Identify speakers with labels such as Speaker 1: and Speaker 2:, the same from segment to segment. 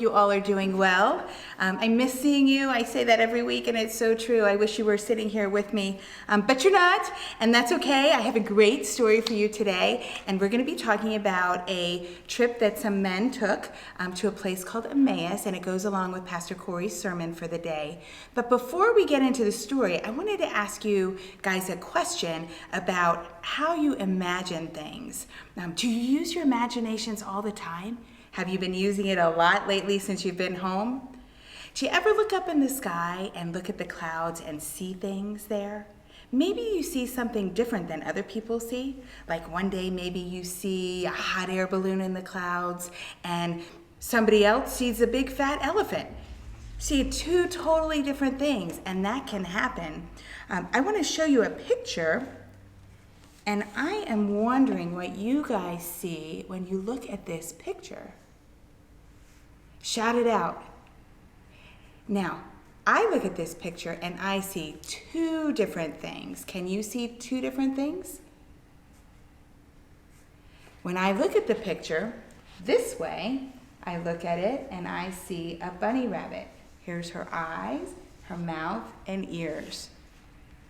Speaker 1: hope you all are doing well. I miss seeing you. I say that every week and it's so true. I wish you were sitting here with me, but you're not, and that's okay. I have a great story for you today, and we're going to be talking about a trip that some men took to a place called Emmaus, and it goes along with Pastor Corey's sermon for the day. But before we get into the story, I wanted to ask you guys a question about how you imagine things. Do you use your imaginations all the time? Have you been using it a lot lately since you've been home? Do you ever look up in the sky and look at the clouds and see things there? Maybe you see something different than other people see. Like one day maybe you see a hot air balloon in the clouds and somebody else sees a big fat elephant. See two totally different things, and that can happen. I want to show you a picture, and I am wondering what you guys see when you look at this picture. Shout it out. Now, I look at this picture and I see two different things. Can you see two different things? When I look at the picture this way, I look at it and I see a bunny rabbit. Here's her eyes, her mouth, and ears.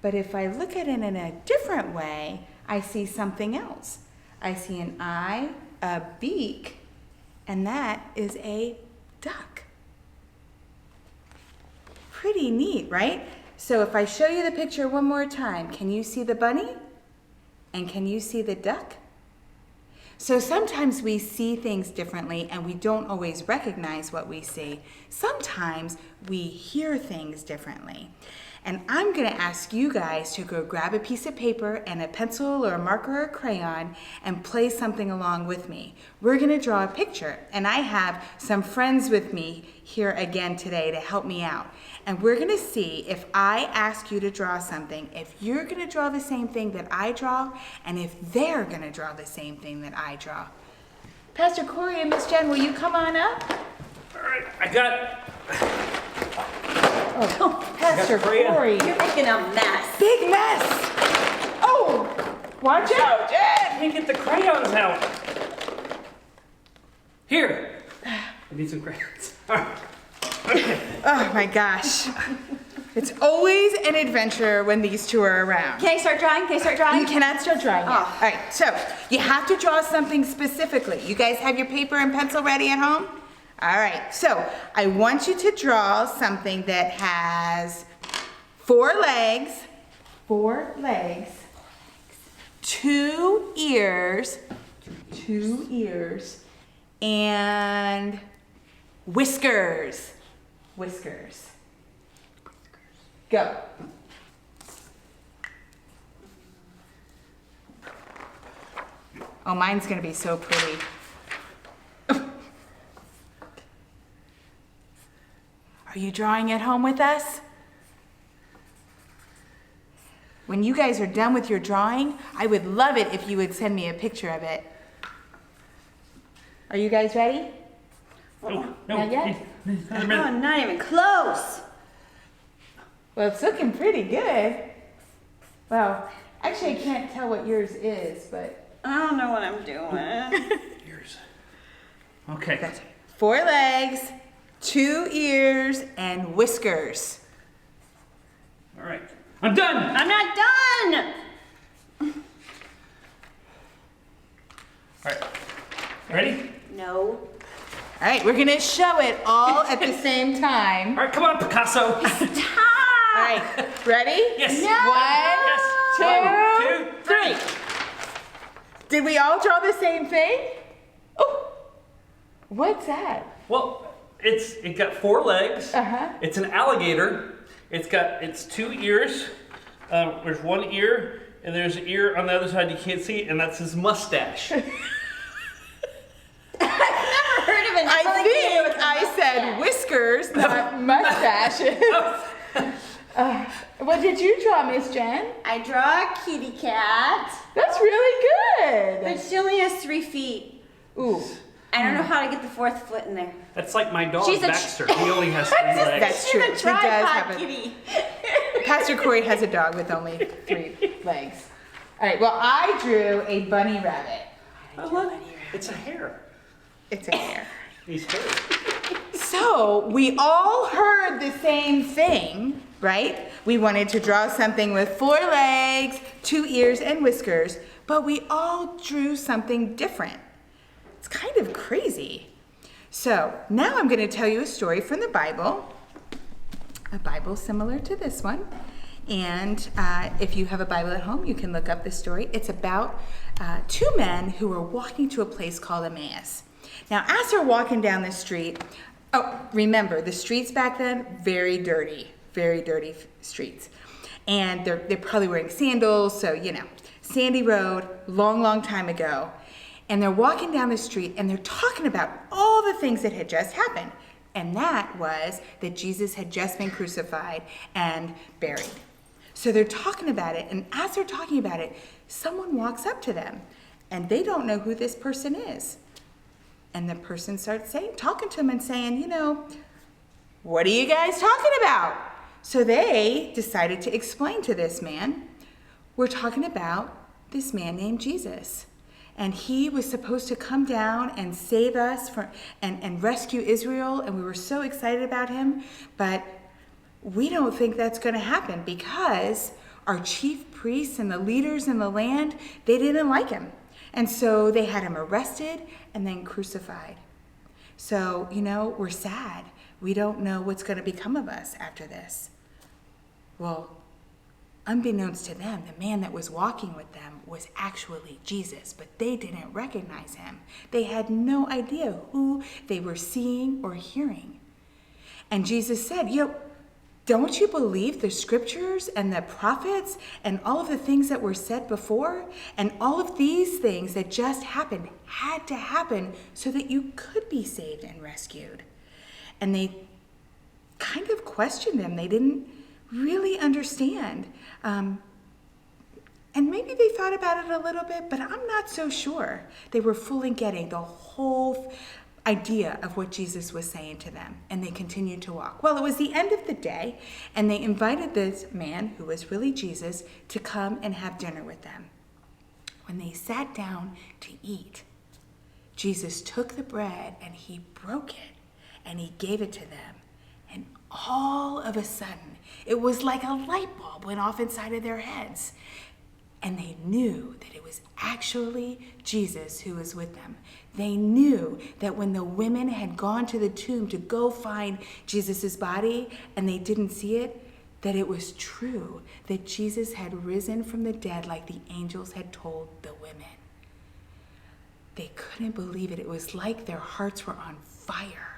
Speaker 1: But if I look at it in a different way, I see something else. I see an eye, a beak, and that is a duck. Pretty neat, right? So if I show you the picture one more time, can you see the bunny? And can you see the duck? So sometimes we see things differently and we don't always recognize what we see. Sometimes we hear things differently. And I'm gonna ask you guys to go grab a piece of paper and a pencil or a marker or a crayon and play something along with me. We're gonna draw a picture, and I have some friends with me here again today to help me out. And we're gonna see if I ask you to draw something, if you're gonna draw the same thing that I draw, and if they're gonna draw the same thing that I draw. Pastor Corey and Ms Jen, will you come on up?
Speaker 2: All right, I got
Speaker 1: Oh, Pastor Corey.
Speaker 3: You're making a mess.
Speaker 1: Big mess. Oh, watch out, Jen.
Speaker 2: I can't get the crayons out. Here, I need some crayons. All right. Okay.
Speaker 1: Oh my gosh. It's always an adventure when these two are around.
Speaker 3: Can I start drawing?
Speaker 1: You cannot start drawing yet.
Speaker 3: Oh.
Speaker 1: All right, so you have to draw something specifically. You guys have your paper and pencil ready at home? All right, so I want you to draw something that has four legs, two ears, and whiskers. Go. Oh, mine's gonna be so pretty. Are you drawing at home with us? When you guys are done with your drawing, I would love it if you would send me a picture of it. Are you guys ready?
Speaker 2: No.
Speaker 1: Not yet?
Speaker 3: Oh, not even close.
Speaker 1: Well, it's looking pretty good. Well, actually I can't tell what yours is, but...
Speaker 3: I don't know what I'm doing.
Speaker 2: Ears. Okay.
Speaker 1: That's four legs, two ears, and whiskers.
Speaker 2: All right. I'm done.
Speaker 3: I'm not done.
Speaker 2: All right. Ready?
Speaker 3: No.
Speaker 1: All right, we're gonna show it all at the same time.
Speaker 2: All right, come on, Picasso.
Speaker 3: Stop.
Speaker 1: All right, ready?
Speaker 2: Yes.
Speaker 1: One,
Speaker 2: Yes. 1, 2, 3.
Speaker 1: Did we all draw the same thing? Oh, what's that?
Speaker 2: Well, it got four legs.
Speaker 1: Uh-huh.
Speaker 2: It's an alligator. It's two ears. There's one ear, and there's an ear on the other side you can't see, and that's his mustache.
Speaker 1: I think I said whiskers, not mustaches. What did you draw, Miss Jen?
Speaker 3: I draw a kitty cat,
Speaker 1: That's really good.
Speaker 3: but she only has 3 feet.
Speaker 1: Ooh,
Speaker 3: I don't know how to get the 4th foot in there.
Speaker 2: That's like my dog,
Speaker 3: She's a-
Speaker 2: Baxter. He only has 3 legs.
Speaker 1: that's true.
Speaker 3: She's a
Speaker 1: He does
Speaker 3: tripod
Speaker 1: have a.
Speaker 3: kitty.
Speaker 1: Pastor Corey has a dog with only 3 legs. All right. Well, I drew a bunny rabbit.
Speaker 2: Oh, look, it's a hare.
Speaker 1: It's a hare.
Speaker 2: He's hairy.
Speaker 1: So we all heard the same thing, right? We wanted to draw something with 4 legs, 2 ears, and whiskers, but we all drew something different. It's kind of crazy. So now I'm going to tell you a story from the Bible, a Bible similar to this one. And if you have a Bible at home, you can look up this story. It's about 2 men who were walking to a place called Emmaus. Now, as they're walking down the street, remember, the streets back then, very dirty streets. And they're probably wearing sandals, so, sandy road, long time ago. And they're walking down the street, and they're talking about all the things that had just happened. And that was that Jesus had just been crucified and buried. So they're talking about it, and as they're talking about it, someone walks up to them, and they don't know who this person is. And the person starts talking to them and saying, what are you guys talking about? So they decided to explain to this man, we're talking about this man named Jesus. And he was supposed to come down and save us and rescue Israel, and we were so excited about him, but we don't think that's going to happen because our chief priests and the leaders in the land, they didn't like him. And so they had him arrested and then crucified. So, we're sad. We don't know what's going to become of us after this. Well, unbeknownst to them, the man that was walking with them was actually Jesus, but they didn't recognize him. They had no idea who they were seeing or hearing. And Jesus said, don't you believe the scriptures and the prophets and all of the things that were said before? And all of these things that just happened had to happen so that you could be saved and rescued. And they kind of questioned him. They didn't really understand. And maybe they thought about it a little bit, but I'm not so sure they were fully getting the whole idea of what Jesus was saying to them, and they continued to walk. Well, it was the end of the day, and they invited this man, who was really Jesus, to come and have dinner with them. When they sat down to eat, Jesus took the bread and he broke it, and he gave it to them. And all of a sudden, it was like a light bulb went off inside of their heads. And they knew that it was actually Jesus who was with them. They knew that when the women had gone to the tomb to go find Jesus' body and they didn't see it, that it was true, that Jesus had risen from the dead like the angels had told the women. They couldn't believe it. It was like their hearts were on fire.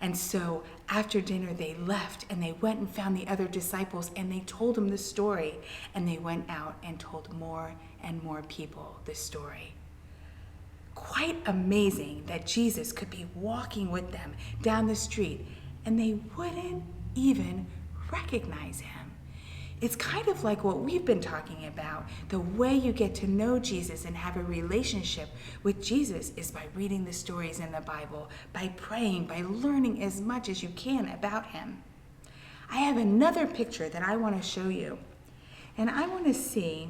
Speaker 1: And so after dinner, they left and they went and found the other disciples and they told them the story. And they went out and told more and more people the story. Quite amazing that Jesus could be walking with them down the street and they wouldn't even recognize him. It's kind of like what we've been talking about. The way you get to know Jesus and have a relationship with Jesus is by reading the stories in the Bible, by praying, by learning as much as you can about him. I have another picture that I want to show you. And I want to see,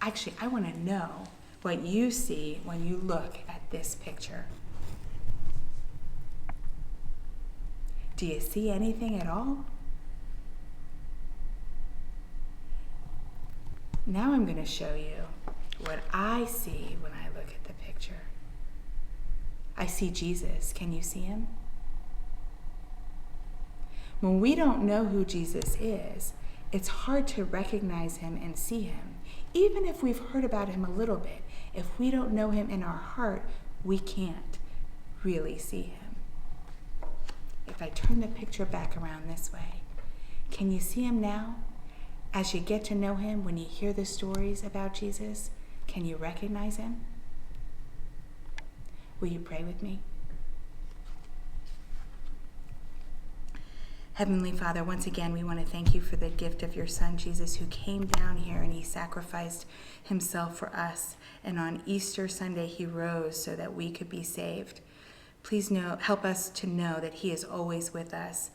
Speaker 1: actually, I want to know what you see when you look at this picture. Do you see anything at all? Now I'm going to show you what I see when I look at the picture. I see Jesus. Can you see him? When we don't know who Jesus is, it's hard to recognize him and see him. Even if we've heard about him a little bit, if we don't know him in our heart, we can't really see him. If I turn the picture back around this way, can you see him now? As you get to know him, when you hear the stories about Jesus, can you recognize him? Will you pray with me? Heavenly Father, once again, we want to thank you for the gift of your Son, Jesus, who came down here and he sacrificed himself for us. And on Easter Sunday, he rose so that we could be saved. Please help us to know that he is always with us.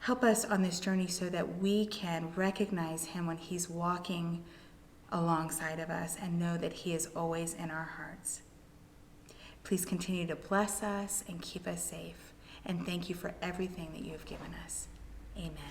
Speaker 1: Help us on this journey so that we can recognize him when he's walking alongside of us and know that he is always in our hearts. Please continue to bless us and keep us safe. And thank you for everything that you have given us. Amen.